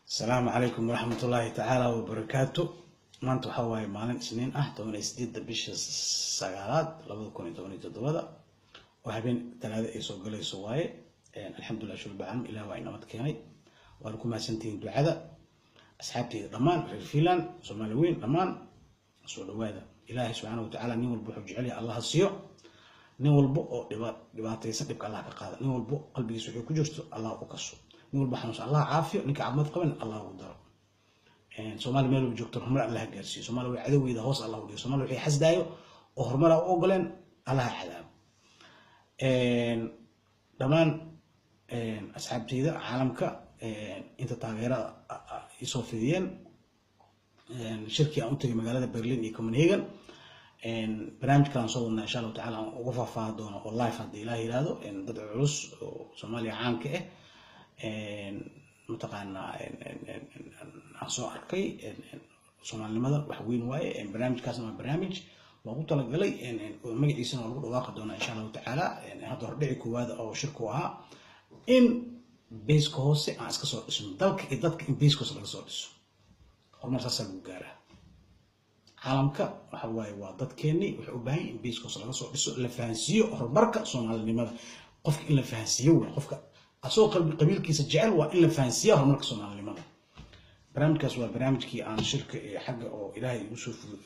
السلام عليكم ورحمة الله تعالى وبركاته. ما أنتوا حواي مالين سنين طبعا يسديد بيش سجالات لابد كوني طبعا يتدوّدا وحبين ثلاثة يسوق لي سواي الحمد لله شو البعم إلى وين ما تكيني وأنكم سنتين دعاء أصحابتي ضمان في الفيلان سومالوين ضمان سؤال هذا إلهي سبحانه وتعالى نيول بحب جعلي الله السيو نيول بو دبات يسبب الله كقاعدة نيول بو قلبي يسوي كجوست الله وقصه نقول بحمص الله عافية نك عمد قبل الله ودار سومالي ميلو بجوكتر همرا الله جالسي سومالي عدوي إذا هوس الله ودي سومالي وحي حسدايو وهرمرا أوغلن الله حذاب دمان أصحاب تيدا عالمك أنت تغيير يسوفيين شركة أنتج مقالة برلين يكومنهيجن برنامج كان صورنا إن شاء الله تعالى وقفة فادونا والله فادي إلهي هذا إن ضد عروس سومالي عام كه متقنا أصو أركي سومالي لماذا وحوين واي برنامج كاسم برنامج وقلت لك لي إن مجلسنا ونقول واقع دونا إن شاء الله تعالى هذا ربعي كواد أو شركوها إن بيس كوسي أسكت صور اسم دلك إدتك إن بيس كوس لك صور اسم هرمر ساسل بوجارة عالمك وحواي وضد كني وحباي إن بيس كوس لك صور اسم لفانسيو هرمرك سومالي لماذا قفك إلا فانسيو قفك أسوق قبيل كيس الجعل وإلا فانسيا هرمرك سومالي لماذا برنامج كسوة برنامج كي عن شركة حق أو إلهي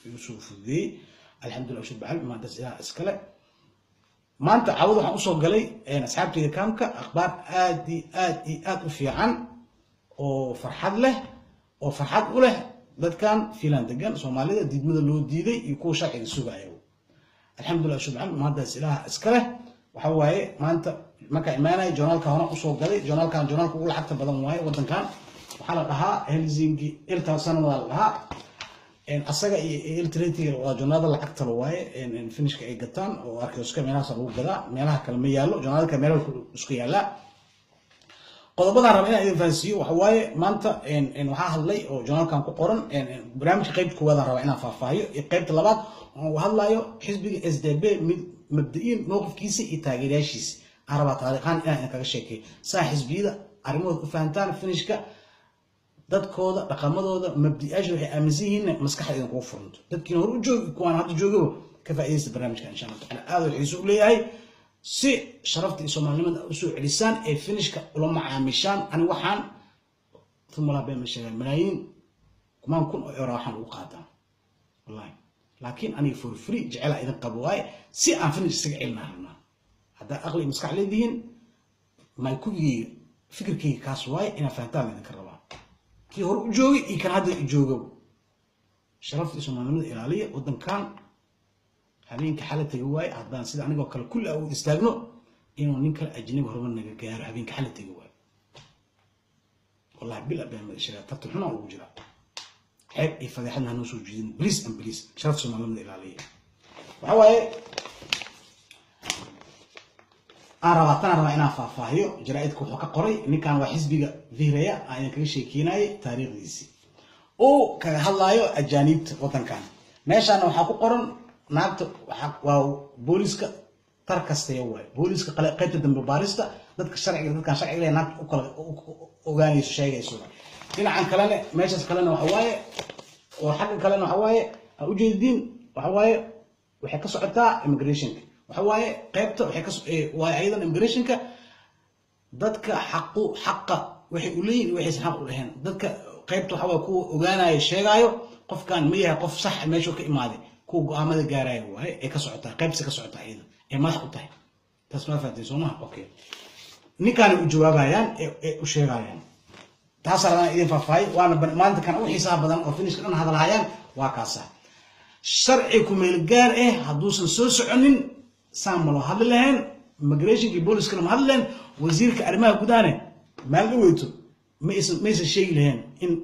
يوسف ذي الحمد لله وشد بعلم ما دس إله إسكالة ما أنت عوض عن أصول قلي أنا أصحابتي ذي كامك أخبار آدي في عن وفرحات له وفرحات له ذات كان في لندن سومالي دي من اللي دي يكون شرعي السوق أيوه الحمد لله وشد بعلم ما دس إله إسكالة وحواي ما أنت ما كإيمانه جورنال كهنا أصول قلي جورنال كقول حتى بدل واي ودن كان وحلقها هلزينجي إلتاسان والها إن أصلا إلتريتي وجورنال اللي حتى لواي إن فينش كأي قطان وأركيوس كمينا صاروا كذا مينها كلمية له جورنال كمينا سقيا لا قد بدأ ربنا إذا فانسيو وحواي ما أنت إن وحاهلي وجورنال كان كقرن إن برامج قيد كوذا ربنا فافايو قيد طلبات وهلايو حزب SDP مبدئين موقف كيسي إتاجيريشيس عربة طريقان إلى إنك شيء صاحب بيدا عرمود فهمتان فينيشكا دad kooda dhaqamadooda mabdi'aashu waxay aaminsan yihiin maskaxda inay ku furanto dadkina hor u joogi kuwaan hadda joogo ka faa'iideysta barnaamijka insha Allah taala aad u xiiso u leeyahay si sharafta Soomaalnimada u soo celisaan ee finishka ula macaamishaan ani waxaan tumala been ma sheegay malaayiin kumaan kun oo euro waxaan u qaadaa wallahi laakiin ani for free jecela idin qabwaay si aan finish isaga cilnaana hada aqli maskax leedihiin ma ku fikirkii kaas waay ina fahantaan idin ka rabaa كي هو جوي يكن هذا يجوجو شرفت اسمه من الإيرانية ودن كان هذين كحالة جواي عدان سيد عنك وكل كل أو استغنوا إنه ننكر أجنبي هربنا نجار هذين كحالة جواي والله بلا بين الشيء تطلعنا وجرا حب يفضحنا نوسو جديد بليس أم بليس شرفت اسمه من الإيرانية وهو أنا رأينا فاهيو جرائدك وحكا قري إن كان وحزبي فيريا أنا كل شيء كيناي تاريخ ديسي أو كهلايو أجانب وطن كان ماشي أنا وحكو قرن نابت وبوليسك ترك استيوي بوليسك قيت دم بباريستا ضدك الشرع ضدك كان شرعي نابت أوغاني شيء يسوي هنا عن كلامه ماشي كلامه وحواي وحق كلامه وحواي وجدين وحواي وحكي صعدة immigration وحواي قيبته وحكس وأيضا إمبريشنك ضدك حقه وحي قليل وحي حقه لهن ضدك قيبته حواي كو وجانا الشيء قف كان مية قف صح ما يشوك إمادي كو عمل جاراي وهي كسرتها قيبس كسرتها أيضا ما حقتها تسمع فتي سوما أوكي نكان الجواب يعني وشيء يعني تحصل أنا إذا فاي وأنا ما أنت كان أول حساب بدن أو فينيش كان هذا العيان وكاسة شرعكم الجار هدوس السوس عنين ساملو هذا لهن مigration كي بوليس كلام هذا لهن وزير كأرماه قدانه ما لقيته ما شيء لهن إن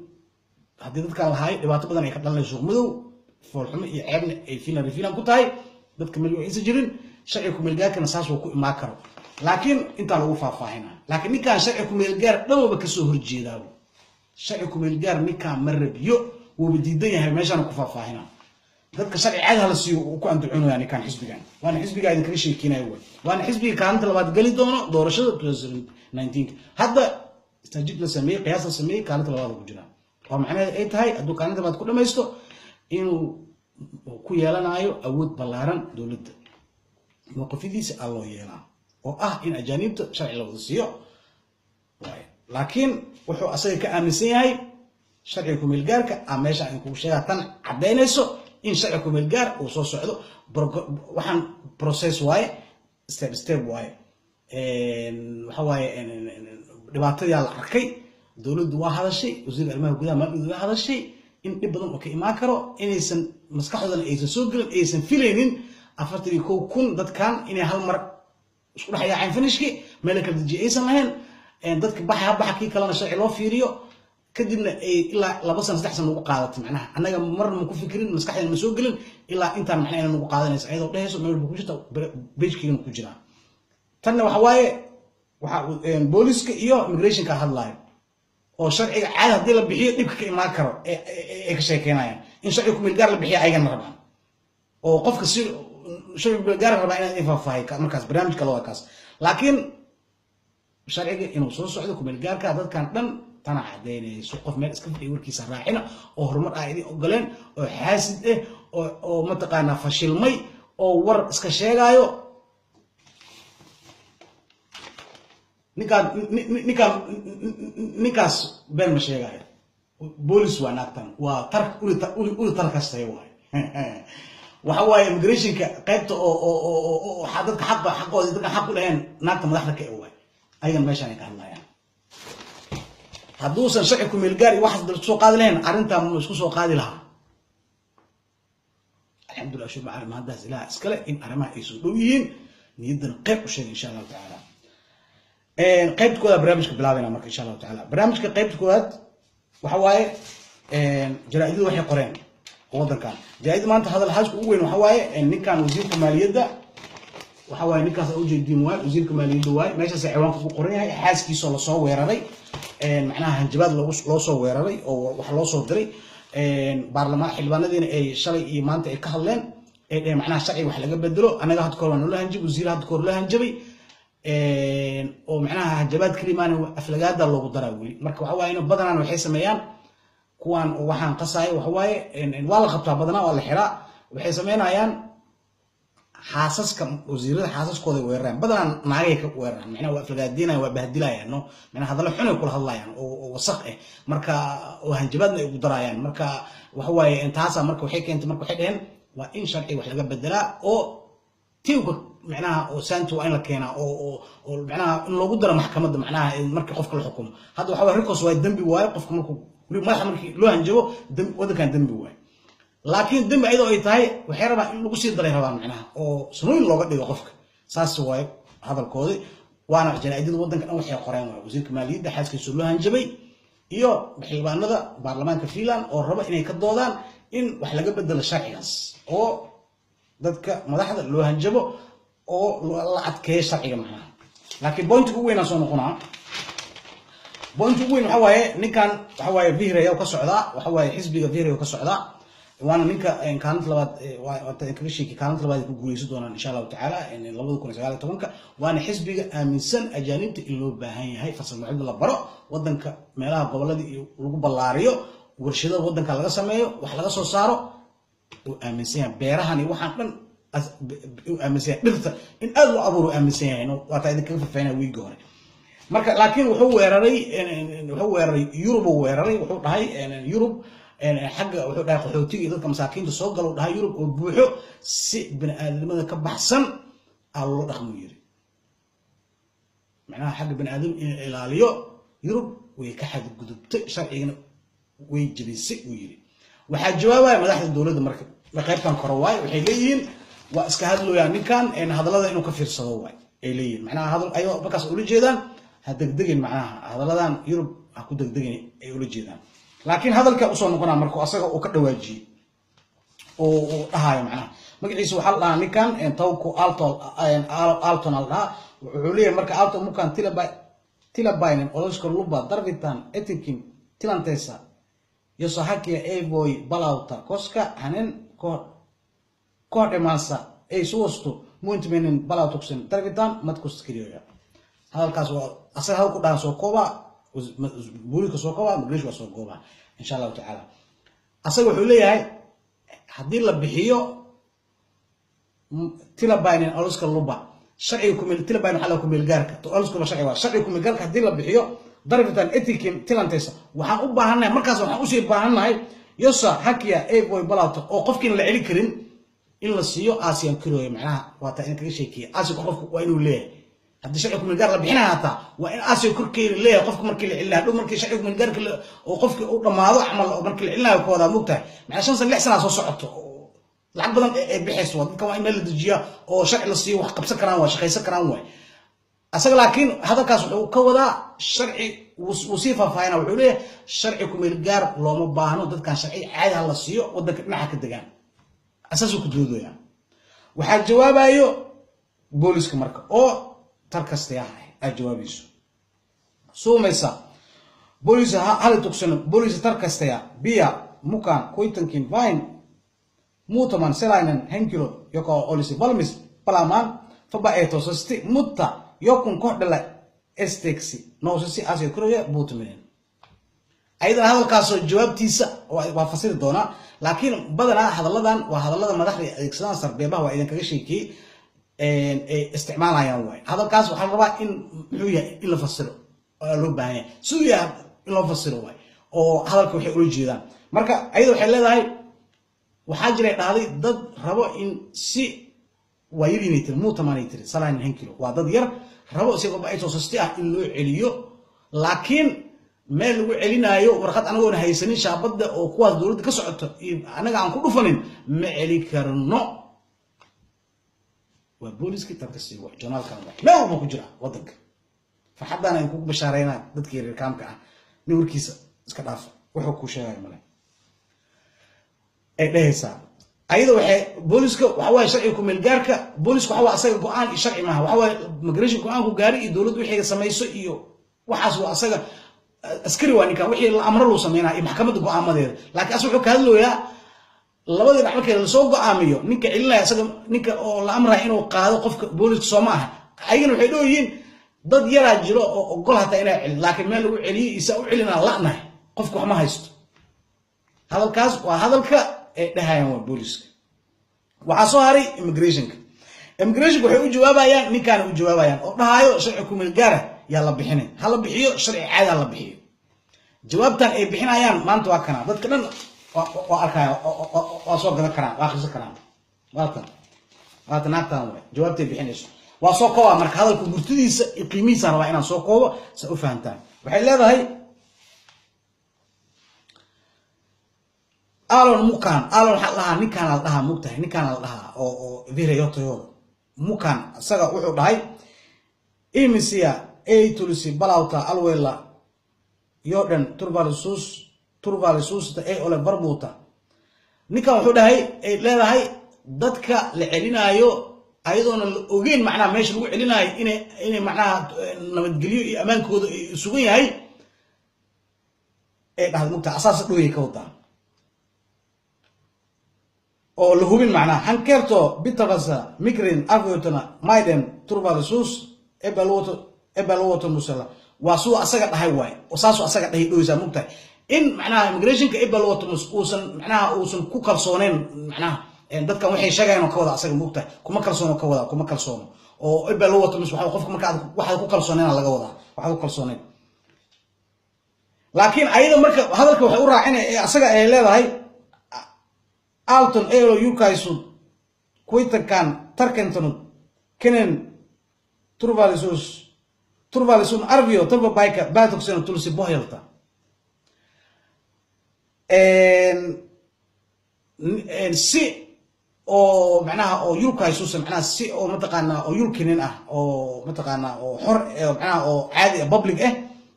هذا كان هاي دبعت بدنا يكتب لنا شغل مدو فالحين يعبنا فينا رفينا كتاي ضد كمل يسجلين شرعكم الجار كان أساس وكو ما كرو لكن أنت لو فاهنا لكن نكان شرعكم الجار لو بكسوه الجيداو شرعكم الجار نكان مر بيو وبديدية هاي ماشان كفافاهنا dadka sharci caad hala siiyo ku anducino yani kan xisbigan waana xisbiga idin kala sheekinay way waana xisbiga kaanta labaad gali doono doorashada 2019 hadda استنجد لسميه قياس لسميه كانت لبعض كجرا ومعناها أي تهاي أدو كانت بعد كل ما يستو إنه كيالنا أيو أود بلارن دولد موقف ديس الله يلا إن أجانب شرع الله وصيه لكن وحو أصلا كأمسيه هاي شرعكم الجار كأمشي إنكم شيء تن عدينا يسو إن شرعكم الجار وصوص عدو وحن process واي step واي وحواي دبعتي على الحكي دولد هذا الشيء وزير المال وكذا ما بيقول هذا الشيء إن بدهم أوكي ما كرو إن يسن مسكحة ذا إيسن سوق إيسن فيلين أفرتي يكون كون ضد كان إن هالمر شو راح يعين فنشكي ملك الدجي إيسن لهن ضد بحي كي كلام الشرع الله فيريو كدبنا إلا لبصنا استحسن نقاعدة معناها أنا مرة مكون فكرين مسكحة المسوقلين إلا أنت محنا نقاعدة ناس أيضا وده يسوق من البكوشة بيج كي نكوجنا تنا وحواي بوليس كيو إميجريشن كهاللاين أو شرع عادة دي لبحية نبكي ما كرو إيش شيء كنايا إن شرعكم الجار لبحية أيضا مرة أو قف كسر شرع الجار ربعنا إفافاي كمركز برنامج كلاكاس لكن شرع إنه صوص عندكم الجار كهذا كان دم تنا عديني سوق في مال إسكت يوركي سراعنا أو هرمر عادي أو قلنا أو حاسد أو متقنا فشل مي أو ور إسكشيغايو نكاس بين مشيغايو بوليس وناكتن وترك أولي ترك استيواي وحواي إميجريشن كقيبته أو حضرتك حقه إذا كان حقه لهن ناكتن مدحرك أواي أيضا ماشاني كهلا يعني هدوسن شعكم الجاري واحد بالسوق قاضي لهن أرنتا مسكو سوق قاضي لها الحمد لله شو معلم هذا زلا إسكلا إن أرمى يسودوين نيدن قيب وشيء إن شاء الله تعالى قيبت كذا برامج بلاوينا مرك إن شاء الله تعالى برامج كقيبت كذا وحواي جرائد وحي قرين وهذا كان جرائد ما أنت هذا الحاج وين وحواي إن كان وزير كمالية ده وحواي نكاس أوجي الدين واي وزير كمالية دواي ماشي سعوان في قرين هاي حاس كيس ولا صو ويراري معناها هنجباد لو صو ويراري أو وحلا صو دري برلمان حلبان الذين أي شرعي إيمان تأي كهلين معناها شرعي وحلا بدلو أنا قاعد كوران ولا هنجيب وزير هاد كور ولا هنجبي ومعناها هنجباد كلمان أفلقات ده لو بدراوي مركب حواي إنه بدنا وحيس ميان كوان وحان قصاي وحواي إن ولا خبطة بدنا ولا حراء وحيس ميان عيان حاسس كم وزير حاسس كذا ويران بدنا نعيك ويران معناه وأفلقات دينا وبهدلا يعني معناه هذا الحين يقول الله يعني وصقه مركا وهنجبادنا بدرا يعني مركا وحواي أنت حاسس مركا وحيك أنت مركا حدهن وإن شرعي وحلا بدلا أو تيوك معناها وسانتو أين لكينا أو معناها إنه لو بدر محكمة معناها مركي قف كل حكم هذا وحوي ريكوس وايد دم بواي قف مركو ما حمركي لو هنجبه دم وده كان دم بواي لكن دم أيضا يتاي وحيربا إنه بسيط دري ربان معناها أو سنوين لو قد يوقفك ساس واي هذا الكودي وأنا جرائد وده كان أول حاجة قرآن وزير كمالية ده حاسس كيسولوها هنجبي iyo xilbaanada baarlamaanka Finland oo raba inay ka doodaan in wax laga bedelo sharcigaas oo dadka madaxda loo hanjabo oo la adkeeyo sharciga macnaha laakiin point ugu weyn soo noqonaa point ugu weyn waxa waaye ninkan waxa waaye Vihreyo ka socda waxa waaye xisbiga Vihreyo ka socda وانا نينكا كانت لباد وتنكرشي كانت لباد كوغوليسو دونان ان شاء الله تعالى ان 2019 وانا حزبي امنسن اجانبت اللي لو باهان yahay fasal macallin la baro wadanka meelaha goboladii lagu ballaariyo warshado wadanka laga sameeyo wax laga soo saaro oo aaminsan beerahani waxaan dhan aaminsan dhirta in aad loo abuuro aaminsan waa taa idinka fafayna wiiga hore marka laakiin wuxuu weeraray Yurub wuxuu dhahay Yurub حاجة وحده ده قحوتي إذا كم ساكين تصوّر قالوا ده يوروب وبوحو سي بن آدم لماذا كبحسن الله رحمه يري معناها حاجة بن آدم إلى اليوم يوروب ويكحد الجدود شرعيا ويجري سي ويري وحاج جوابه ما دحد الدولة المركب لقيت كان كرواي وحيلين واسكهاد له يعني كان إن هذا الله إنه كفير صدواي إلين معناها هذا أيوة بكاس أولي جدا هذا دقيقين معناها هذا الله يوروب أكو دقيقين أولي جدا لكن هذا الكأس أصلا نقول مركو أصلا وكذا واجي أو هاي معنا مقيس وحلا نكان إن توكو ألتون الله وعليه مركو ألتون ممكن تلا باين أولش كلوبا دربتان إتكين تلانتسا يصحك يا أي بوي بلاوتا كوسكا هنن كور إماسا أي سوستو موينت منين بلاوتوكسن دربتان ما تكوس كريويا هذا الكأس أصلا هو كده سو كوبا بوليك سوكوا مقريش وسوكوا إن شاء الله تعالى أصلا حولي هاي هدي لا بحيو تلا باين أولسك اللبا شرعيكم تلا باين حلاكم الجارك أولسكم شرعيكم الجارك هدي لا بحيو درجة إتيكم تلا انتسا وحن أبا هنا مركز وحن أوشي بهنا هاي يسا حكيا إيه بوي بلاطة أو قفكين العلي كرين إلا سيو آسيا كروي معناها واتا إنك شيء آسيا قفك وينو ليه هدي شرعيكم الجار بحنا هاتا وإن آسيا كركي ليه قفك مركي إلا لو مركي شرعيكم الجار وقفك لما هذا عمل مركي إلا وكذا مقطع مع شانس اللي حسنا صعدته لعب بدن بحس واد كمان إيميل دجيا أو شرع للسيو وحقب سكران وشخي سكران وين أصلا لكن هذا كاس كودا شرعي وصيفة فاينة وحوليه شرعكم الجار لو ما باهنو ضد كان شرعي عادي على السيو ودك نحك الدجان أساسه كدودو يعني وحال جواب أيو بوليس كمركب أو ترك استياحه الجواب يسو سو ميسا بوليس هل تقصن بوليس ترك استياح بيا مكان كويتنكين فاين موتمان سلاينن هنكيلو يوكو أوليسي بالمس بلامان فبأيتو سستي متا يوكون كوردلا استكسي نوسسي أسيو كروية بوتمين أيضا هذا الكاسو جواب تيسا وفصيل دونا لكن بدنا هذا اللذان وهذا اللذان مدحري إكسلان سربيبا وإذا كغشيكي استعمالها يومين هذا الكاس وحال ربا إن محوية إلا فصيله لو باهي سويا إلا فصيله واي أو هذا الكو وحي أولي جيدان مركا أيضا وحي اللذاهي وحاجري هذه ضد ربا إن سي ويرينيتر مو تمانيتر سلاين هنكيلو وضد ير ربا سي قبا أيتو سستيها إلو عليو لكن meel lagu celinayo warqad anagoon haysanin shaabada oo kuwaas dawladda ka socoto anaga aan ku dhufanin ma celi karno waa booliska tarkasi wax journalkan meel walba ku jira wadanka farxadana ay ku bashaarayna dadkii reer kaamka ah nin warkiisa iska dhaaf wuxuu ku sheegay male ay dhehaysa ayada waxay booliska waxa way sharci ku meel gaarka booliska waxa asaga go'aan sharci maaha waxa way migration go'aan ku gaari iyo dawladdu wixii sameeyso iyo waxaas waa asaga askari waa ninka wixii la amro loo sameeyay maxkamadda go'aamadeeda laakiin asuu ka hadlooyaa labadii dhaxal kale soo go'aamiyo ninka cilinaya asaga ninka oo la amray inuu qaado qofka booliska Soomaaliya ayagana waxay dhooyiin dad yara jiro oo ogol hata inay cilin laakiin meel lagu celiyo isa u cilina la'nahay qofku wax ma haysto hadalkaas waa hadalka ay dhahayaan waa booliska waxa soo haray immigration waxay u jawaabayaan ninkan u jawaabayaan oo dhahayo sharci ku meel gaara يا الله بحني هلا بحيو شرعي عادي الله بحيو جوابتان اي بحنايان ما انتو اكنا دد كدن واركايا واسو غدا كران واخذ كران واتن اكتان جوابتي بحنيش واسو كوا marka hadalku gurtidiisa qiimihiisa rabaa inaan soo koobo sa u fahantaan waxay leedahay alon mukan alon halaha ninkan la dhaha mugtahay ninkan la dhaha oo vireyotoyo mukan asaga wuxuu dhahay imisiya ay tulisi balawta alwela yodan turvalisus ta ay ole barbuta ninka wuxuu dhahay ay leedahay dadka la celinayo ayadoona ogeyn macnaha meesha lagu celinayo inay macnaha nabadgelyo iyo amaankooda sugan yahay ay dhahay mugta asaas dhooyay ka wada oo la hubin macnaha hankerto bitabasa migrin aviotona maiden turvalisus ebalwoto musala waasoo asaga dhahay waay wasaaso asaga dhahay dhooysa mugtahay in macnaha immigration ka ebalwoto uusan macnaha uusan ku kalsooneen macnaha dadka waxay sheegayaan ka wada asaga mugtahay kuma kalsoono oo ebalwoto waxa qofka marka waxa ku kalsooneen laga wada waxa ku kalsooneen laakiin ayada marka hadalka waxay u raacinay asaga ay leedahay alton elo yukaisu kuitankan tarkenton kenen turvalisun arvio turva baika batoxeno tulsi bohelta en si oo macnaha oo yulkaisu macnaha si oo mataqaana oo yulkinin ah oo mataqaana oo xor macnaha oo caadi public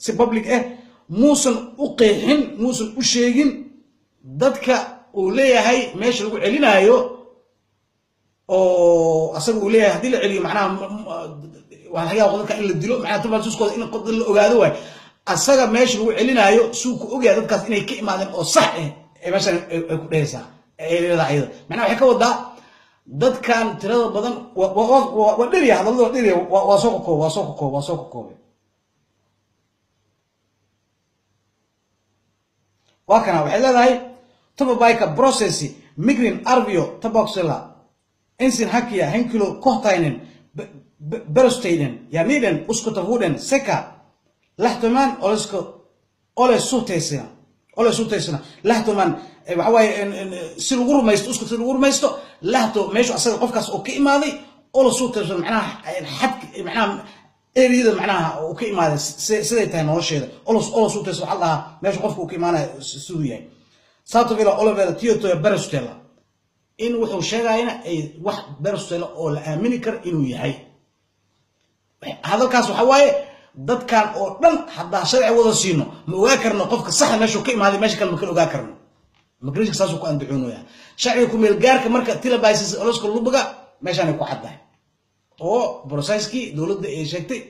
si public muusan u qeexin muusan u sheegin dadka uu leeyahay meesha lagu celinayo oo asaga uu leeyahay hadii la celiyo macnaha waxyaabo qodobka in la dilo macnaha turvaliskooda in qodobka la ogaado way asaga meesha lagu celinayo suuq ogaado dadkaas inay ka imaadeen oo sax meesha ay ku dhaysaa ayada macnaha waxa ka wada dadkan tirada badan waa dhiriya hadalada dhiriya waa soo koob وكان وحيد هاي تبا بايكا بروسيسي ميجرين ارفيو تبوكسلا انسين هاكيا هنكيلو كوهتاينن برستيدن ياميدن اسكوتافودن سكا لحتمان اولسكو اولي سوتيسنا لحتمان waxaway si lagu rumaysto isku si lagu rumaysto lahto meeshu asaga qofkaas oo ka imaaday oo la suutayso macnaha xad macnaha eriyada macnaha oo ka imaaday siday tahay nolosheeda oo la suutayso waxa la meeshu qofku uu ka imaanay siduu yahay saato vila olivera tioto barastella in wuxuu sheegayna ay wax barastella oo la aamini karo inuu yahay hadalkaas waxa waaye dadkan oo dhan hadaa sharci wada siino ma ogaa karno qofka sax meeshu ka imaaday meesha kale ma kala ogaa karno مقريش ساسو كو اندعونويا شعبي كو ميل غارك marka tilabaysis oloska lubuga meeshan ku xadday oo processki dawladda ay sheegtay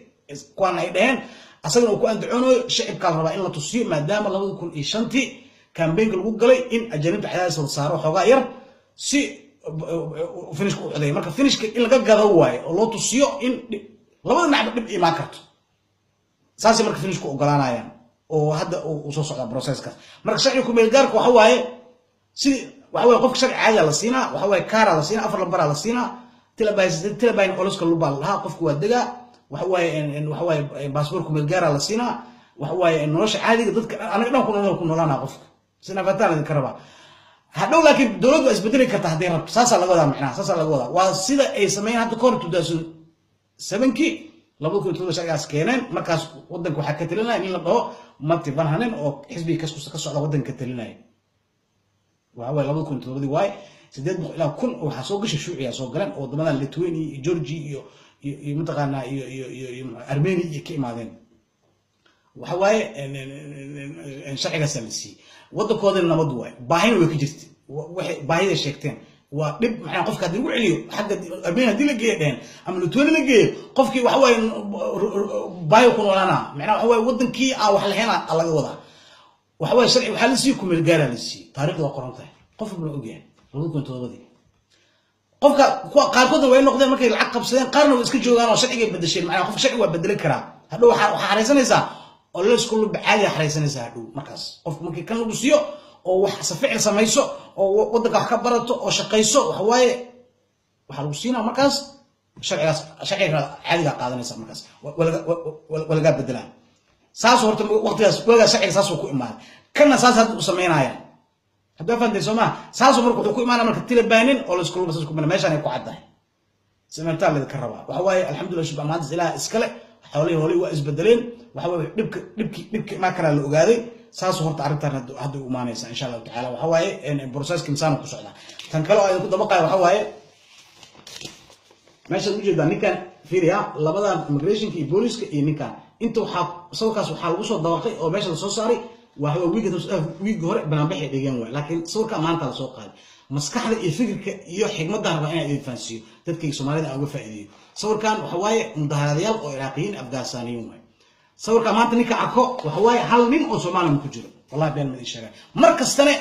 kuwan ay dhaheen asagana ku andacoonayo shacabka raba in la tusiyo maadaama 2005 campaign lagu galay in ajanibta xadaas la saaro xogaa yar si finish ku xaday marka finishka in laga gado waayo oo loo tusiyo in labada dhinac dib iimaan karto saasi marka finish ku ogolaanayaan oo hadda uu soo socda processka marka shacabku meel gaarka waxa waaye si waxa way qofka sharci caadi la siina waxa way kaara la siina afar lambar la siina tilabayn oloska lubal laha qofku waa daga waxa way baasaboorku meel gaar la siina waxa way nolosha caadiga dadka anaga dhan ku noolaana qofka sina fataan ka raba hadhow laakiin dawladdu isbedeli kartaa hadii rabto saasa laga wadaa macnaha saasa laga wadaa waa sida ay sameeyaan hadda koor 2007 labada ku shaqaas keeneen markaas wadanka waxa ka talinay in la dhaho Matti Van Hanen oo xisbiga ka socda wadanka talinay waxa labada ku waay 800 ilaa 1000 waxa soo gashay shuuciya soo galeen oo wadamadan Lithuania iyo Georgia iyo mintaqana iyo Armenia iyo ka imaadeen waxa waaye in sharciga salisi wadankooda nabad waay baahina way ka jirtay waxay baahida sheegteen waa dib maxay qofka hadii uu celiyo xagga Armenia hadii la geeyeen ama Lithuania la geeyo qofkii waxa waaye baayo ku noolaana macnaha waxa waaye wadankii wax la heena laga wadaa waxa waaye sharci waxa la sii ku meel gaara la sii taariikhda qoran tahay qof ma ogyahay labada toobadii qofka qaarkood way noqdeen markay lacag qabsadeen qaarna way iska joogaan oo sharciga bedesheen macnaha qof sharci waa bedeli karaa hadhow waxa xareysanaysaa oo la isku caadi xareysanaysaa hadhow markaas qofku markii kan lagu siiyo oo wax safiic samayso oo wadanka wax ka barato oo shaqayso waxa waaye waxa lagu siinaa markaas sharciga caadiga qaadanaysa markaas walaga bedelaa saas horta waqtigaas waga sharciga saas ku imaan kana saas had u sameynayaan hadda fadhiyo Soomaa saas markuu wuxuu ku imaanaa marka tilbaanin oo la isku basas ku meeshan ay ku caddahay sameerta la ka rabaa waxa waaye alxamdulillah shub amaad ilaa iskale xoolihii waa isbedeleen waxa waaye dhibki ma kala la ogaaday saas horta arintan hadda u imaanaysa insha Allah taala waxa waaye in processki insaan ku socda tan kale ay ku dabaqay waxa waaye meesha u jeedaa ninkan fiiriya labadan immigration iyo booliska iyo ninkan inta waxa sawirkaas waxa lagu soo dabaqay oo meesha la soo saaray waxa wiig hore banaanbaxay dhigeen way laakiin sawirka maanta la soo qaaday maskaxda iyo fikirka iyo xigmadda raba inay idin faansiyo dadka Soomaalida aan uga faa'iideeyo sawirkan waxa waaye mudaharaadayaal oo Iraaqiyiin Afghaaniyiin way sawirka maanta ninka arko waxa waaye hal nin oo Soomaali ku jiro wallahi been ma ii sheegay markastana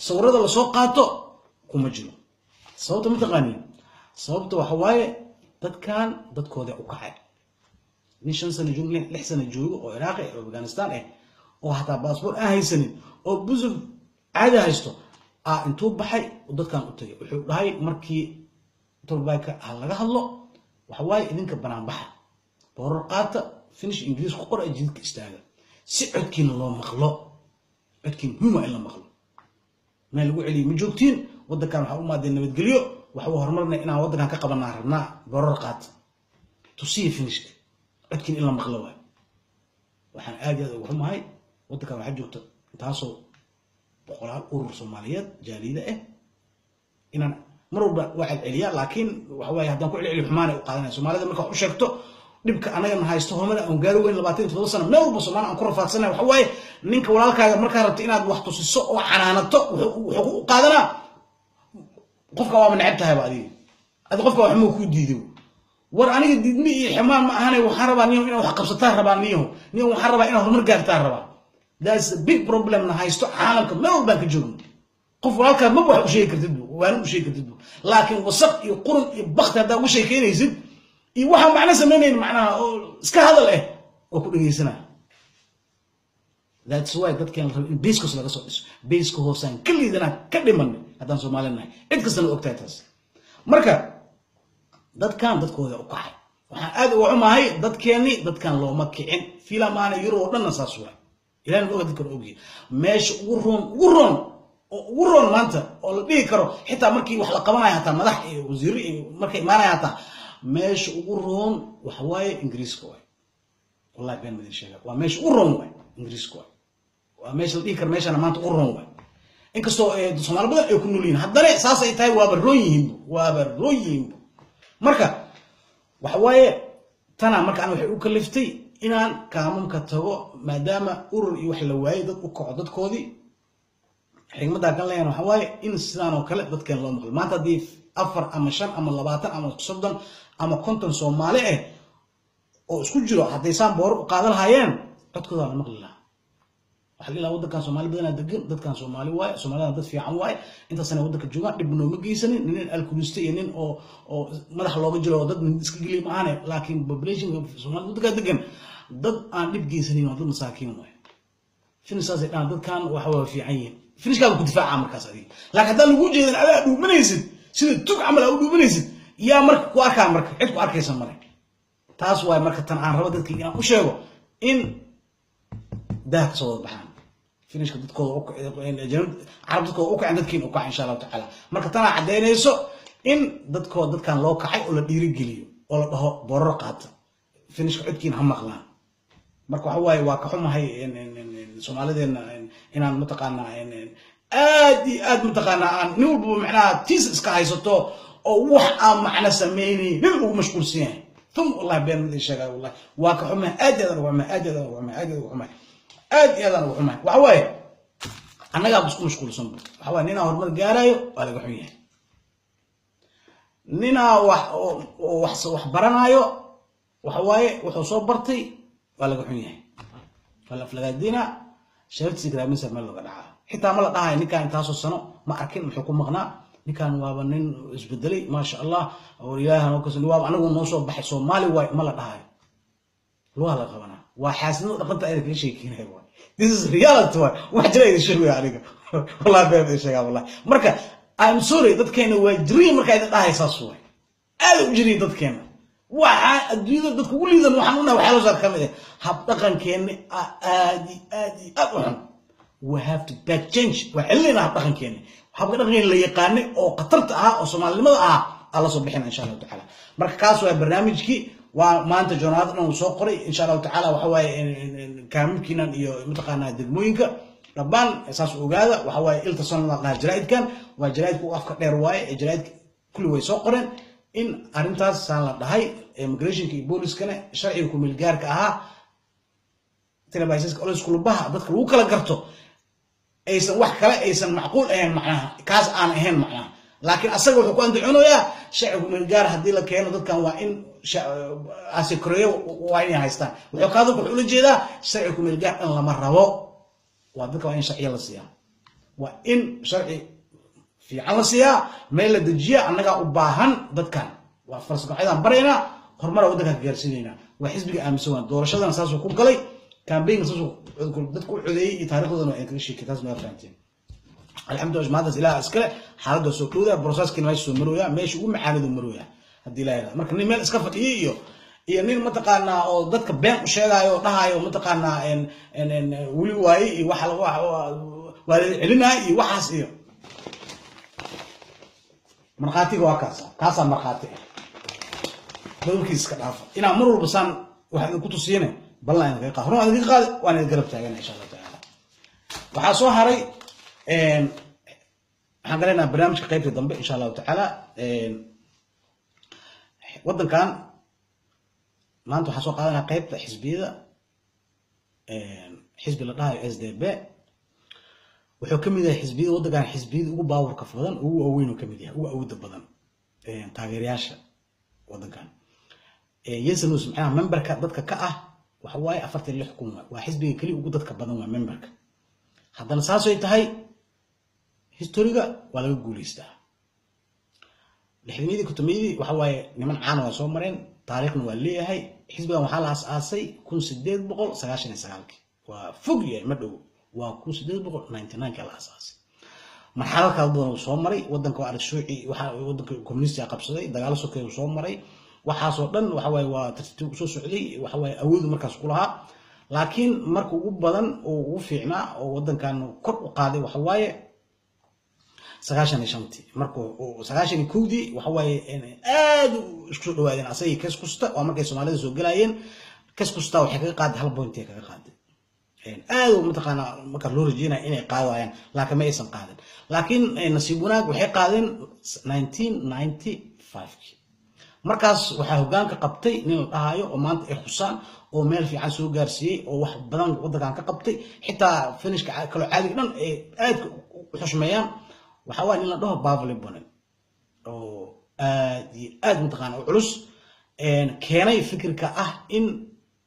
sawirada la soo qaato kuma jiro sababta ma taqaaniin sababta waxa waaye dadkan dadkooda u kacay nishan sano jumle 6 sano joogo oo Iraaq iyo Afghanistan oo hataa baasaboor aan haysanin oo busuf caadi haysto intuu baxay dadkan u tagay wuxuu dhahay markii turbayka laga hadlo waxa waaye idinka banaan baxa boorar qaata finish English ku qor ajidka istaaga si codkiina loo maqlo codkiin huma ila maqlo meel ugu celiyo ma joogtiin wadankan waxa u maadeen nabadgelyo waxa uu horumarnay inaan wadankan ka qabanaa rabnaa boorar qaata tusii finish codkiin ila maqlo waxaan aad iyo aad ugu xumahay wadanka waxa joogto taasoo boqolaal urur Soomaaliyeed jaalida inaan marwalba waxa celiya laakiin waxa way hadaan ku celiyo xumaan ay u qaadanay Soomaalida marka u sheegto dibka anaga ma haysto horumar aan gaaro weyn 27 sano meel walba Soomaali aan ku rafaadsanahay waxa way ninka walaalkaaga marka rabto inaad wax tusiso oo canaanato wuxuu u qaadanaa qofka waa manacib tahay baadiga ad qofka wax ma ku diido war aniga diidmi iyo xumaan ma ahanay waxaan rabaa inaan wax qabsataa rabaa niyo waxaan rabaa inaan horumar gaartaa rabaa that's a big problem na haysto caalamka meel walba ka joogno qof walaalka ma wax u sheegi kartid waan u sheegi kartid laakiin wasaq iyo qurun iyo baqta hada u sheekeynaysid iyo waxa macna sameeyeen macnaha iska hadal oo ku dhageysana that's why dadkan in biiskos laga soo dhiso biiska hoosan kaliidana ka dhiman haddaan Soomaalinahay cid kastana ogtahay taas marka dadkan dadkooda u kacay waxaan aad ugu xumahay dadkan looma kicin fiilamaana Euro oo dhan saas waa ilaahay oo dadka ogi meesha ugu roon maanta oo la dhigi karo xitaa markii wax la qabanayo hataa madax iyo wasiir iyo markay imaanayaan hataa meesha ugu roon wax waaye Ingiriiska waay wallahi been madin sheega waa meesha ugu roon waay Ingiriiska waay waa meesha la dhigi karo meeshana maanta ugu roon waay inkastoo Soomaali badan ay ku nool yihiin haddana saas ay tahay waaba roon yihiin marka waxa waaye tana marka aan waxay u kaliftay inaan kaamamka tago maadaama urur iyo wax la waayay dad u kaco dadkoodii xigmada kan leeyahay waxa waaye in sidaan oo kale dadkan loo maqal maanta hadii 4 ama 5 ama 20 ama 30 ama 50 Soomaali ah oo isku jiro haday saan boor u qaadan hayeen dadkooda la maqli lahaa waxa la wadankan Soomaali badan degan dadkan Soomaali waay Soomaalida dad fiican waay inta sana wadanka jooga dib nooma geysanin nin alkuliste iyo nin oo madax looga jiro dad iska gili maana laakiin population Soomaali dadka degan dad aan dib geysanin dad masaakiin waay finisas ay dadkan waxa waa fiican yihiin finishka ku difaaca markaas adiga laakiin haddaan lagu jeedin adaa dhuumanaysid sida tug camal aad dhuumanaysid yaa marka ku arkaa marka cid ku arkaysa mare taas waay marka tan aan rabo dadka inaan u sheego in daa ka soo baxaan finishka dadkooda carab dadkooda u kacay dadkiin u kacay insha Allah taala marka tan cadeynayso in dadkan loo kacay oo la dhiirigeliyo oo la dhaho borar qaata finishka codkiin ha maqlaan marka waxa waaye waa ka xumahay Soomaalideena inaan mataqaanaa aad mataqaanaa aan nin walba macnaha tiis iska haysato oo wax aan macna sameeyay nin ugu mashquulsan yahay ثم والله بين مدي شغال والله واقع حمه اجل وما اجل وحواي انا قاعد بسكو مشغول صنب وحواي نينا هرمر غارايو ولا غخويه نينا wax baranayo وحواي wuxuu soo bartay wala غخويه wala flagaadina sharti graaminsa meel laga dhaca xitaa ma la dhahay ninka intaas oo sano ma arkin muxuu ku maqnaa ninkan waaba nin isbedelay ma sha Allah oo ilaahay oo kasan waaba anagu noo soo baxay Soomaali way ma la dhahay loo hala qabana waa xaasidno dhaqanta ay ka sheekeynay way this is reality wax jira ay sheegay aniga wallahi been ay sheegay wallahi marka I'm sorry dadkeena way dream marka ay dhahaysaa way aad u jirin dadkeena waxa adduunyada dadku u liidan waxaan u nahay waxa loo soo kamid ah hab dhaqankeena aad u xun we have to back change وحلينا حقا كيني حقا غير اللي يقاني او قطرت او Soomaalinimada الله soo bixina insha Allah taala marka kaas waa barnaamijki waa maanta joornaalada uu soo qoray insha Allah taala waxa way kaamilkiinan iyo mataqaana degmooyinka dhabaan asaas ogaada waxa way ilta sanadna jaraa'idkan waa jaraa'idku afka dheer waay jaraa'id kulli way soo qoreen in arintaas saan la dhahay immigration ki booliskana sharciga ku milgaarka televisionka oo isku lubaha dadka lagu kala garto aysan wax kale aysan macquul ahayn macnaha kaas aan ahayn macnaha laakiin asaga wuxuu ku andacoonaya shacabku milgaar hadii la keeno dadkan waa in asikoreeyo waa inay haystaan wuxuu kaado wuxuu la jeedaa shacabku milgaar in lama rabo waa dadka waa in sharciyo la siiyaa waa in sharci fiican la siiyaa meel la dejiya annaga u baahan dadkan waa farsaqadan barayna horumar waddanka gaarsiinayna waa xisbiga aaminsan doorashadan saas uu ku galay كامبين صوصو dadku xudeeyay taariikhdooda ay ka sheekaytaas ma fahanteen alxamdulillah maadaas ilaa iskale xaaladda soo kooda processkiina way soo marooya meesha ugu macaanidu marooya hadii la yiraahdo marka nin meel iska fadhiyo iyo nin mataqaana oo dadka been u sheegayo dhahayo mataqaana wali waay iyo waxa waa celinaa iyo waxaas iyo marqaatiga waa kaasa marqaati dadkiis ka dhaaf ina mar walba san waxa ku tusiyeen بالله أنا قهرون أنا قال وأنا قربت علينا إن شاء الله تعالى وحصو هري حنقلنا برنامج قيب الضنب إن شاء الله تعالى وضل كان ما أنتم حصو قالنا قيب حزبية حزب الله SDP وحكم إذا حزبية وضل كان حزبية هو باور كفضان هو وينه كمية هو أود بدن تغييرياش وضل كان ينسى سمعنا منبر كضدك كأه وحواي أفرت اللي حكومة وحزبي كلي وجودت كبدن ومنبرك هذا نساسه يتهاي هيستوريكا ولا يقول يسته الحكمية كتميدي وحواي نمن عانوا وصومرين تاريخنا واللي هاي حزبي وحال أساسي كون 8 بقول 9 سنالك وفوق مدو وكوسديد بقول 99 كلا أساس مرحلة كابون وصومري ودن كوارث الشيوعي ودن كومنيستي قبصدي دجال سكري وصومري وحاصل دن وحوي وترتيب سعودي وحوي أود مركز كلها لكن مركو بدن وفينا ودن كانوا كل قاضي وحوي سغاشن شمتي مركو سغاشن كودي وحوي يعني شو دوادين أصلي كاس كستا ومركز الصوماليين زوجلاين كاس كستا وحقيقة قاد هالبوينتي كقاد متقنا marka loo rajeenay inay qaadayaan laakiin ma aysan qaadin laakiin nasiibuna waxay qaadeen 1995 markaas waxa hoggaanka qabtay nin la dhahayo oo maanta ay xusaan oo meel fiican soo gaarsiiyay oo wax badan wadankan ka qabtay xitaa finishka kala caadi dhan ay aad u xushmeeyaan waxa waa nin la dhaho Bavle Bonen oo aad mutaqana culus keenay fikirka ah in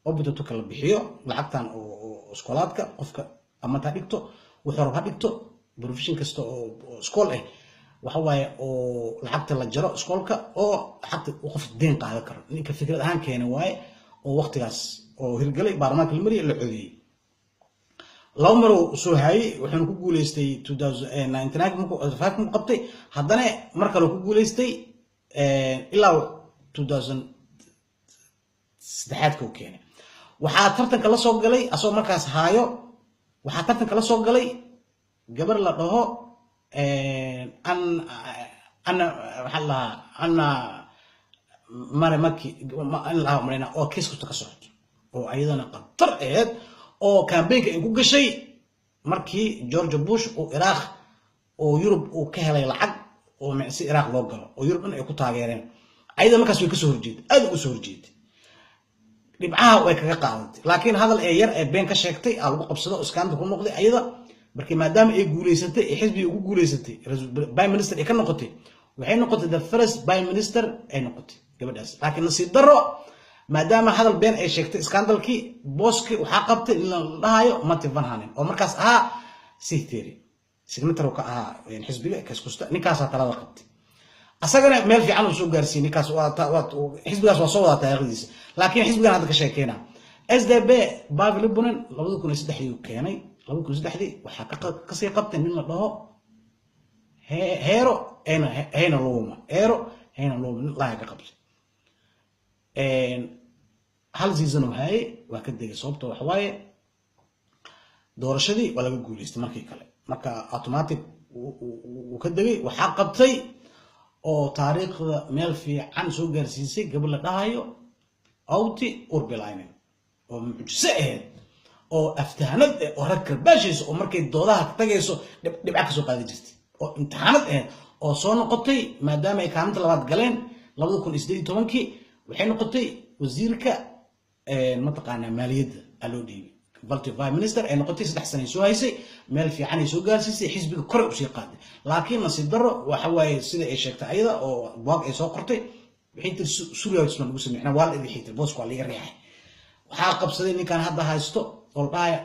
obito kala bixiyo lacagtan oo iskoolaadka qofka ama ta dhigto wuxuu raba dhigto profession kasta oo iskool ah waxa waaye oo lacagta la jaro iskoolka oo xaqti qof deen qaadan karo ninka fikrad ahaan keenay waaye oo waqtigaas oo hirgalay baarlamaanka la mariyay la codeeyay laba mar oo soo hayay wuxuu ku guuleystay 2099 ku qabtay haddana mar kale ku guuleystay ilaa 2000 saddexaad ku keenay waxaa tartanka la soo galay asoo markaas haayo waxaa tartanka la soo galay gabar la dhaho ana maramaki la marina oo kiisku ka socdo oo ayadana qatar aheed oo campaign-ka ay ku gashay markii George Bush oo Iraq oo Europe uu ka helay lacag oo si Iraq loo galo oo Europe ay ku taageereen ayada markaas way ka soo horjeed aad u soo horjeed dhibcaha way kaga qaadatay laakiin hadal ee yar ee been ka sheegtay aa lagu qabsado iskaanta ku noqday ayada markii maadaama ay guuleysatay ee xisbiga ugu guuleysatay prime minister ay ka noqotay waxay noqotay the first prime minister ay noqotay gabadhaas laakiin nasiib darro maadaama hadal been ay sheegtay iskaandalkii booski waxaa qabtay in la dhahayo Matti Vanhanen oo markaas ahaa secretary signatory ka ahaa xisbiga kaskusta ninkaas talada qabtay asagana meel fiican uu soo gaarsiin ninkaas waa xisbigaas waa soo wada taariikhdiisa laakiin xisbigan hadda ka sheekeena SDP Bavle Bonen 2003 uu keenay 2003 waxa ka sii qabtay nin la dhaho Heino Loma la ka qabtay hal season oo hay waa ka degay sababtoo wax waaye doorashadii waa laga guuleystay markii kale marka automatic uu ka degay waxa qabtay oo taariikhda meel fiican soo gaarsiisay gabadh la dhahayo Auti Urbilainen oo mucjise ahayd oo aftahanad oo rag karbaashayso oo markay doodaha tagayso dhibca ka soo qaadi jirtay oo imtixaanad ahayd oo soo noqotay maadaama ay kaalinta labaad galeen 2018 waxay noqotay wasiirka mataqaanaa maaliyadda aloo dhiibay balti prime minister ay noqotay 3 sano soo haysay meel fiican ay soo gaarsiisay xisbiga kor u sii qaaday laakiin nasiib darro waxa waaye sida ay sheegtay ayada oo baaq ay soo qortay wixii tir Suuriya isma lagu sameeyay waa la idin tir boos waa la riixay waxa qabsaday ninkan hadda haysto oo dhaaya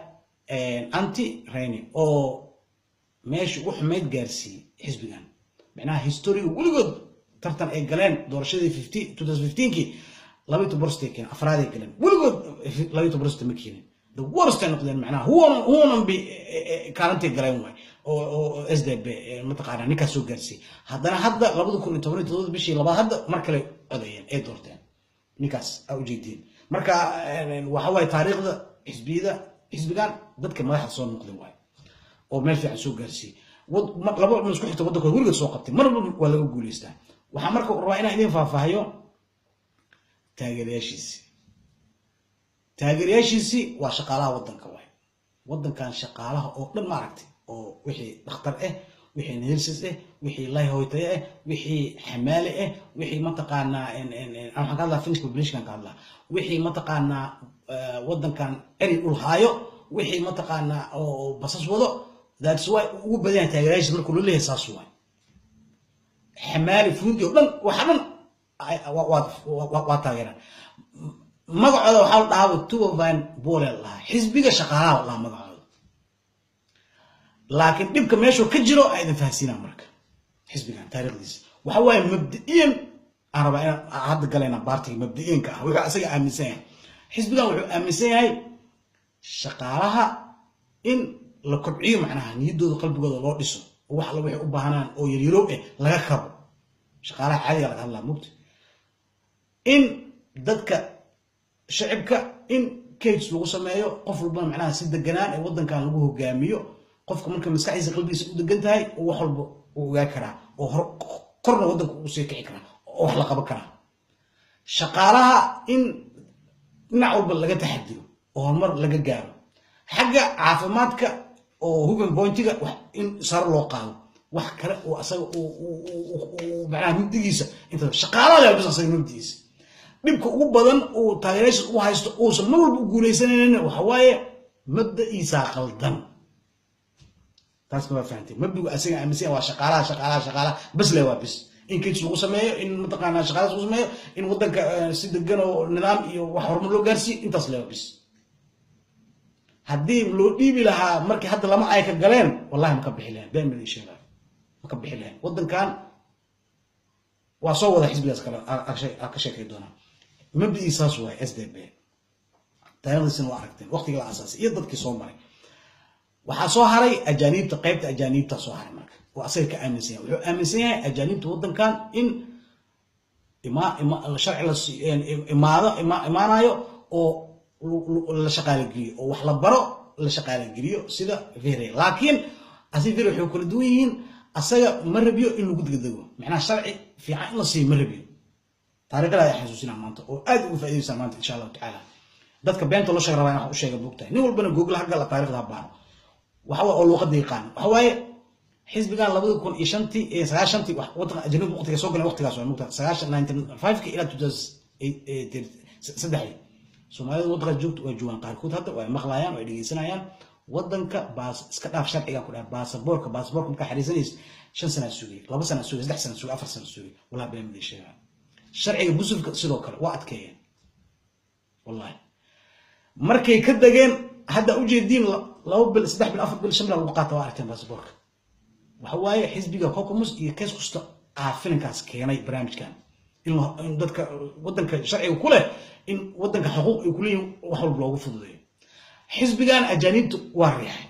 anti Reini oo meesha u xumeed gaarsiiyay xisbigan macnaha history waligood tartan ay galeen doorashadii 2015kii labada borsteekeen afraad ay galeen waligood labada borsteek ma keenin the worst ay noqdeen macnaha huwa bi kaalintii galeen way oo SDP mataqaana ninka soo gaarsiiyay haddana hadda 2017 bishii labaad hadda mar kale codayeen ay doorteen ninkaas ay u jeedeen marka waxa way taariikhda xisbigan dadka madaxda soo noqday way oo meel fiican soo gaarsiiyay laba isku xigta wadanka waligood soo qabtay marba waa laga guuleystaa waxa marka rabaa inaan idin faahfaahiyo taageerayaashiisi waa shaqaalaha wadanka way wadankan shaqaalaha oo dhan ma aragtay oo wixii dhakhtar wixii nurses wixii layhoytay wixii xamaale wixii mataqaana aan waxaan ka hadlaa Finnish population ka hadlaa wixii mataqaana wadankan eri ul haayo wixii mataqaana oo basas wado that's why ugu badan taageerayaashiisi markuu leeyahay saas way xamaale fuudi oo dhan waxa dhan waa taageeraan magacooda waxa la dhahaa Tuvan Bolel la xisbiga shaqaalaha la magacooda laakiin dibka meesho ka jiro ay idin faahsiinaa marka xisbigan taariikhdiisa waxa way mabdi'iyan aan rabaa in hadda galayna baartiga mabdi'iyanka ah wuxuu asaga aaminsan yahay xisbigan wuxuu aaminsan yahay shaqaalaha in la kobciyo macnaha niyadooda qalbigooda loo dhiso wax alla wixii u baahanaan oo yaryaro laga kabo shaqaalaha caadiga laga hadlaa mugta in dadka shacabka in kays lagu sameeyo qof walba macnaha si deganaan ee wadankan lagu hogaamiyo qofka marka maskaxdiisa qalbigiisa u degan tahay oo wax walba uu ogaa karaa oo korna wadanka uu sii kici karaa oo wax la qaban karaa shaqaalaha in dhinac walba laga taxadiro oo horumar laga gaaro xagga caafimaadka oo human pointiga in sar loo qaado wax kale oo asaga uu macnaha muddigiisa inta shaqaalaha la bis asaga muddigiisa dhibka ugu badan oo taageeraysa u haysto oo mar walba u guuleysanayna waxa waaye mabda'iisa qaldan taas ma fahanteen mabda'iga asaga aaminsan waa shaqaalaha bas le waa bis in kays lagu sameeyo in mataqaana shaqaalaha lagu sameeyo in wadanka si degan oo nidaam iyo wax horumar loo gaarsiiyo intaas le waa bis haddii loo dhiibi lahaa markii hadda lama ay ka galeen wallahi ma ka bixi lahayn been mid sheegay ma ka bixi lahayn wadankan waa soo wada xisbigaas kale ka sheekay doonaa mabda'iisaas waa SDP taariikhdiisana waa aragteen waqtiga la asaasay iyo dadkii soo maray waxaa soo haray ajaaniibta qaybta ajaaniibta soo haray marka oo asaga ka aaminsan yahay wuxuu aaminsan yahay ajaaniibta wadankan in sharci la imaanayo oo la shaqaale geliyo oo wax la baro la shaqaale geliyo sida Vere laakiin asi Vere wuxuu kala duwan yihiin asaga ma rabiyo in lagu degdego macnaha sharci fiican in la siiyo ma rabiyo taariikhda ay xasuusinaa maanta oo aad ugu faa'iideysan maanta insha Allah ta'ala dadka beenta loo sheegay rabaa in wax u sheega buugta nin walbana Google haga la taariikhda baaro waxa oo luqadda yaqaan waxa waaye xisbigan 2005 ee 9 wax wadanka ajnabi waqtiga soo galay waqtigaas waa mugta 1995 ila 2003 Soomaalida wadanka joogto waa joogan qaarkood hadda way maqlayaan way dhageysanayaan wadanka baas iska dhaaf sharciga ku dhaaf baasaboorka marka xariisanaysa 5 sano sugay 2 sano sugay 3 sano sugay 4 sano sugay wala been mid sheega sharciga busufka sidoo kale waa adkeeyeen wallahi markay ka dageen hadda u jeedin 2 bil 3 bil 4 bil 5 lagu qaato waa arteen baasaboorka waxa waaye xisbiga Kokomus iyo kees kusta aafilinkaas keenay barnaamijkan in dadka wadanka sharciga ku leh in wadanka xuquuq ay ku leeyihiin wax walba loogu fududeeyo xisbigan ajaanibtu waa riixay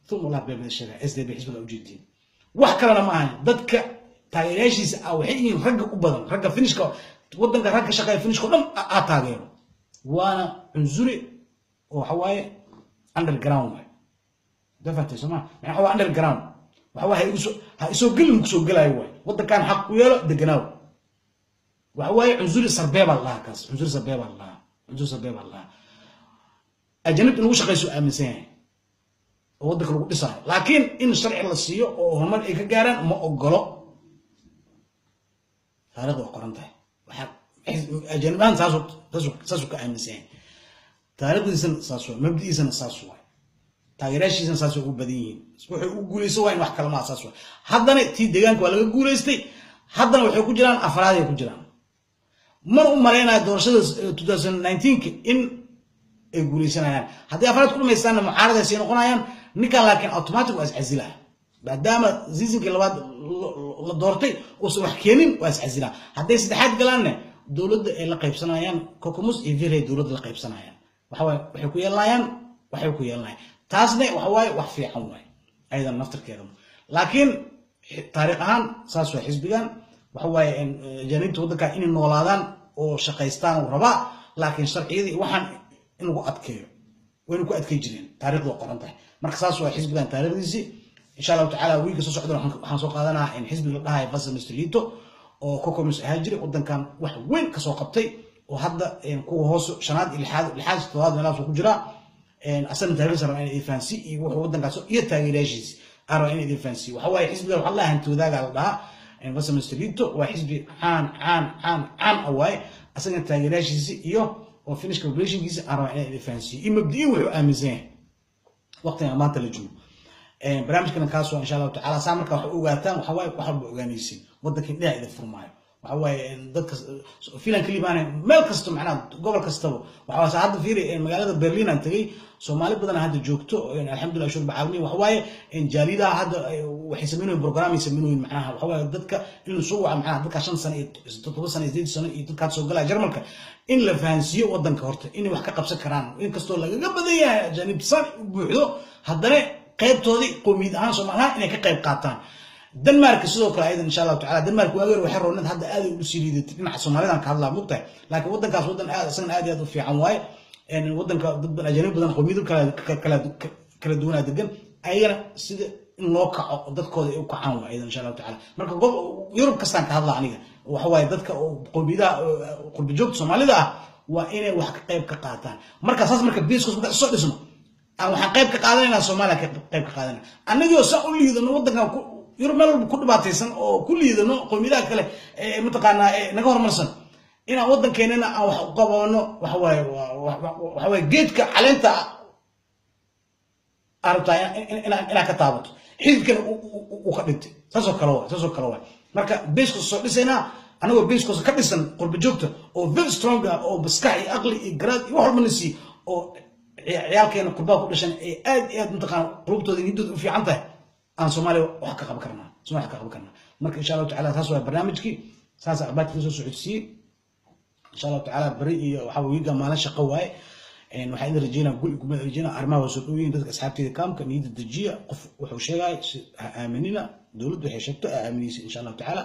ثم الله بين الشارع SDP xisbiga u jeedin wax kale ma ahan dadka taageerayaashiisa waxay yihiin rag u badan ragga finishka wadanka ragga shaqeeya finishka dhan taageero waana cunzuri oo waxa waaye underground dafactay Soomaa waxa waa underground waxa waa ha isoo gelin ku soo galay way wadankan xaq u yeelo deganaaw waxa waaye cunzuri sarbeeba Allah kaas cunzuri sarbeeba Allah ajanibtu lagu shaqeyso aaminsan oo wadanka lagu dhisay laakiin in sharci la siiyo oo horumar ay ka gaaraan ma ogolo taariikhdu qoran tahay waxa ajaniban saasu ka aaminsan taariikhdiisana saasu mabdiisana saasu taageeraashiisana saasu ugu badan yihiin wuxuu u guuleyso waa in wax kale ma saasu haddana tii deegaanka waa laga guuleystay haddana waxay ku jiraan afraad ay ku jiraan mar u maleynaa doorashada 2019 in ay guuleysanayaan haddii afraad ku dhameystaan mucaarada ay noqonayaan ninka laakiin automatic waa iscazila maadaama zizinkii labaad la doortay oo wax keenin waa iscazila haddii saddexaad galaanna dawladda ay la qaybsanayaan Kokomus iyo Vere dawladda la qaybsanayaan waxay ku yeelanayaan taasna waxa waaye wax fiican waay aydan naftarkeeda laakiin taariikh ahaan saas waa xisbigan waxa waaye janibta wadanka inay noolaadaan oo shaqeystaan raba laakiin sharciyadii waxaan in lagu adkeeyo way ku adkeey jireen taariikhdu qoran tahay marka saas waa xisbigan taariikhdiisi insha Allah ta'ala wiilka soo socdo waxaan soo qaadanaa in xisbiga la dhahay Fassal Mr. oo Kokomus ahaa jiray wadankan wax weyn ka soo qabtay oo hadda kuwa hoos shanaad ilxaad todobaad meelaha ku jira asan taariikhda rabaa in fancy iyo wuxuu wadankaas iyo taageerayaashiisa arba in fancy waxa waaye xisbiga waxa la hantoodaga la dhahaa Fassal Mr. waa xisbi caan awaay asan taageerayaashiisa iyo oo finish calculationkiisa arba in fancy mabdii wuxuu aaminsan waqtiga maanta la joogo barnaamijkan kaas waa insha Allah ta'ala saamarka wax u ogaataan waxa waaye wax walba ogaanaysiin wadanka dhinaca furmaayo وحواي ضد فيلان كليبان مال كستو معناه قبل كستو وحواي هذا فيري مقالة برلين أنت جاي سومالي بدنا هذا جوكتو يعني الحمد لله شو بعاوني وحواي إن جاليدا هذا وحيسمينه البرنامج يسمينه معناها وحواي ضدك إنه سوى معناها ضدك عشان سنة تطلب سنة زيد سنة ضدك هتسوق لها جرمالك إن لفانسية ودن كهرت إني وحكي قبسة كران إن كستو لقى قبل ذي جانب صار بوحده هذا قيب تودي قوميد أنا سومالها إنك قيب قاطان دنمارك sidoo kale aydan insha Allah ta'ala Denmark waageer waxay roonad hadda aad u siriiday dhinaca Soomaalidan ka hadlaa mugtay laakiin wadankaas wadan aad asan aad u fiican waay in wadanka dad ajnabi badan qowmiyadu kala duwan degan ayana sida in loo kaco dadkooda ay u kacaan waay aydan insha Allah ta'ala marka Yurub kastaan ka hadlaa aniga waxa waay dadka qowmiyada qurbi joogta Soomaalida ah waa inay wax ka qayb ka qaataan marka saas marka biiskoos marka soo dhisno aan waxa qayb ka qaadanayna Soomaaliya qayb ka qaadanayna anagoo sa u liidano wadanka Yurub meel ku dhibaataysan oo ku liidano qowmiyadaha kale ee mataqaana naga hormarsan ina wadankeena aan wax u qabano waxa way geedka caleenta arabta ina ka taabato xididkan uu ka dhintay taasoo kale waa marka beesku soo dhisayna anagoo beesku ka dhisan qurba joogta oo very strong oo baskax iyo aqli iyo garaad iyo wax walba nasi oo ciyaalkeena qurba ku dhashan ee aad mataqaana qulubtooda nidooda u fiican tahay aan Soomaaliya wax ka qaban karnaa Soomaaliya ka qaban karnaa marka insha Allah ta'ala taas waa barnaamijkii saas aqbaadkiisa soo socodsiin insha Allah ta'ala bari iyo waxa weeyga maalin shaqo waay waxaan rajeynaa guriga rajeynaa arrimaha soo dhaween dadka asxaabteeda kaamka niyada dajiya qof wuxuu sheegay aaminina dawladdu waxay sheegto aaminaysa insha Allah ta'ala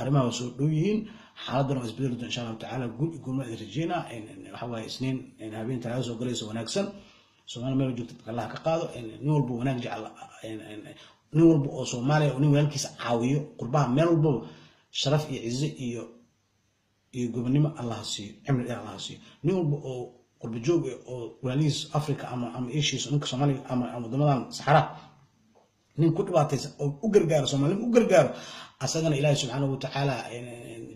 arrimaha soo dhaween xaaladana isbeddelto insha Allah ta'ala guriga rajeynaa waxa waay isniin habeen talaado soo galayso wanaagsan Soomaaliya meel joogto Allah ka qaado nin walba wanaag jecel nin walba oo Soomaaliya oo nin walaalkiisa caawiyo qurbaha meel walba sharaf iyo ciise iyo gobonimo Allah siiyo cimri Allah siiyo nin walba oo qurba joog oo walaalihiis Afrika ama Asia ninka Soomaaliya ama wadamadan Sahara nin ku dhibaataysan oo u gargaaro Soomaaliya u gargaaro asagana Ilaahay subhanahu wa ta'ala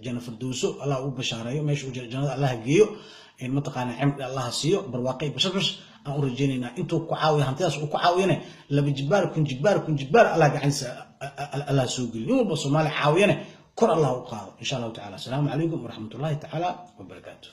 janna firdawso Allah u bashaareeyo meesha uu jannada Allah geeyo in mataqaana cimri Allah siiyo barwaaqay bashash aan u rajeynayna intuu ku caawiyo hantidaas uu ku caawiyana laba jibaar Allah gacansa Allah soo geliyo walba Soomaali caawiyana kor Allah u qaado insha Allah ta'ala assalamu alaykum wa rahmatullahi ta'ala wa barakatuh